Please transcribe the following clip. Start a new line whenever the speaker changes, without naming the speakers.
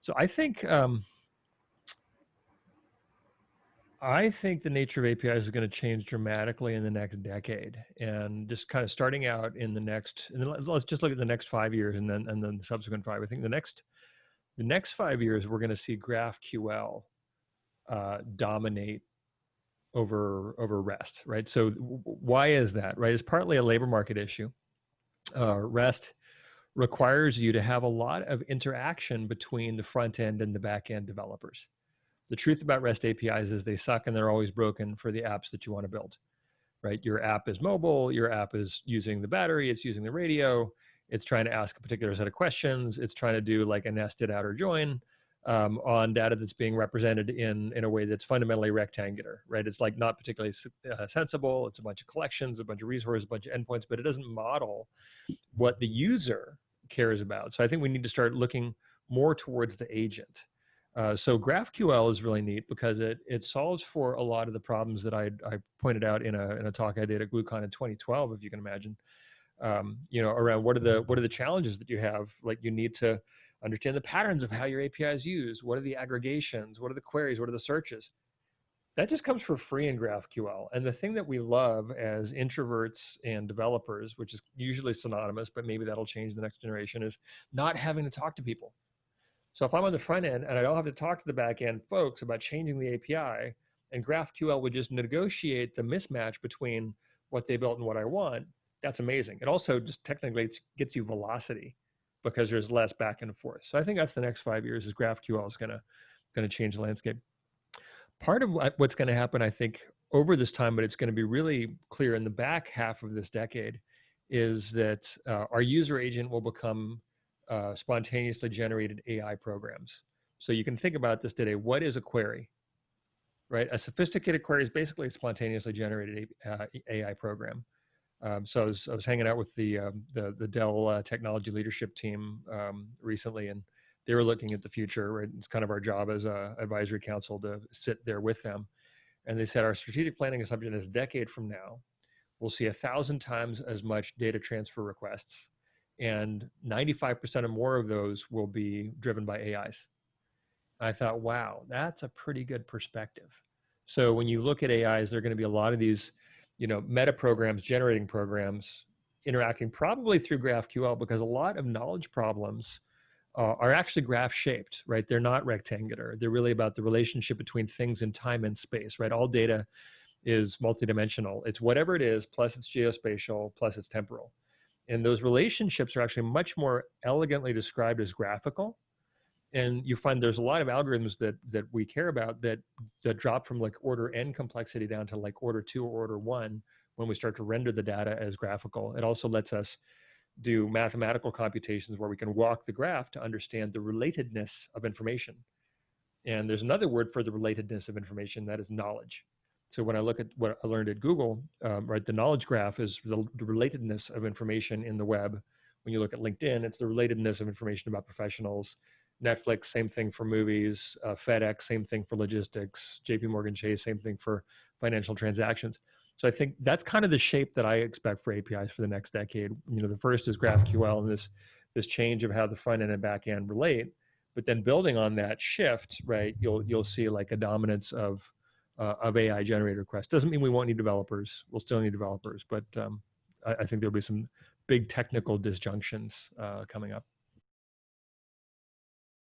So I think the nature of APIs is going to change dramatically in the next decade, and just kind of starting out in the next. And then let's just look at the next 5 years, and then the subsequent five. I think the next 5 years we're going to see GraphQL dominate over REST, right? So why is that, right? It's partly a labor market issue. REST requires you to have a lot of interaction between the front end and the back end developers. The truth about REST APIs is they suck and they're always broken for the apps that you want to build, right? Your app is mobile, your app is using the battery, it's using the radio, it's trying to ask a particular set of questions, it's trying to do like a nested outer join on data that's being represented in a way that's fundamentally rectangular, right? It's like not particularly sensible, it's a bunch of collections, a bunch of resources, a bunch of endpoints, but it doesn't model what the user cares about. So I think we need to start looking more towards the agent. So GraphQL is really neat because it solves for a lot of the problems that I pointed out in a talk I did at GlueCon in 2012, if you can imagine. Around what are the challenges that you have? Like you need to understand the patterns of how your API is used. What are the aggregations? What are the queries? What are the searches? That just comes for free in GraphQL. And the thing that we love as introverts and developers, which is usually synonymous, but maybe that'll change the next generation, is not having to talk to people. So if I'm on the front end and I don't have to talk to the back end folks about changing the API, and GraphQL would just negotiate the mismatch between what they built and what I want, that's amazing. It also just technically gets you velocity because there's less back and forth. So I think that's the next 5 years is GraphQL is going to change the landscape. Part of what's going to happen, I think, over this time, but it's going to be really clear in the back half of this decade, is that our user agent will become spontaneously generated AI programs. So you can think about this today. What is a query? Right? A sophisticated query is basically a spontaneously generated AI program. So I was hanging out with the Dell technology leadership team recently, and they were looking at the future. Right? It's kind of our job as a advisory council to sit there with them. And they said our strategic planning assumption is a decade from now, we'll see 1,000 times as much data transfer requests, and 95% or more of those will be driven by AIs. I thought, wow, that's a pretty good perspective. So when you look at AIs, there are going to be a lot of these, meta programs, generating programs, interacting probably through GraphQL, because a lot of knowledge problems are actually graph shaped, right? They're not rectangular. They're really about the relationship between things in time and space, right? All data is multidimensional. It's whatever it is, plus it's geospatial, plus it's temporal. And those relationships are actually much more elegantly described as graphical. And you find there's a lot of algorithms that we care about that drop from like order n complexity down to like order 2 or order 1 when we start to render the data as graphical. It also lets us do mathematical computations where we can walk the graph to understand the relatedness of information. And there's another word for the relatedness of information, that is knowledge. So when I look at what I learned at Google, right, the knowledge graph is the relatedness of information in the web. When you look at LinkedIn, it's the relatedness of information about professionals. Netflix, same thing for movies. FedEx, same thing for logistics. JP Morgan Chase, same thing for financial transactions. So I think that's kind of the shape that I expect for APIs for the next decade. The first is GraphQL and this change of how the front end and back end relate. But then building on that shift, right, you'll see like a dominance of AI generated requests. Doesn't mean we won't need developers. We'll still need developers, but I think there'll be some big technical disjunctions coming up.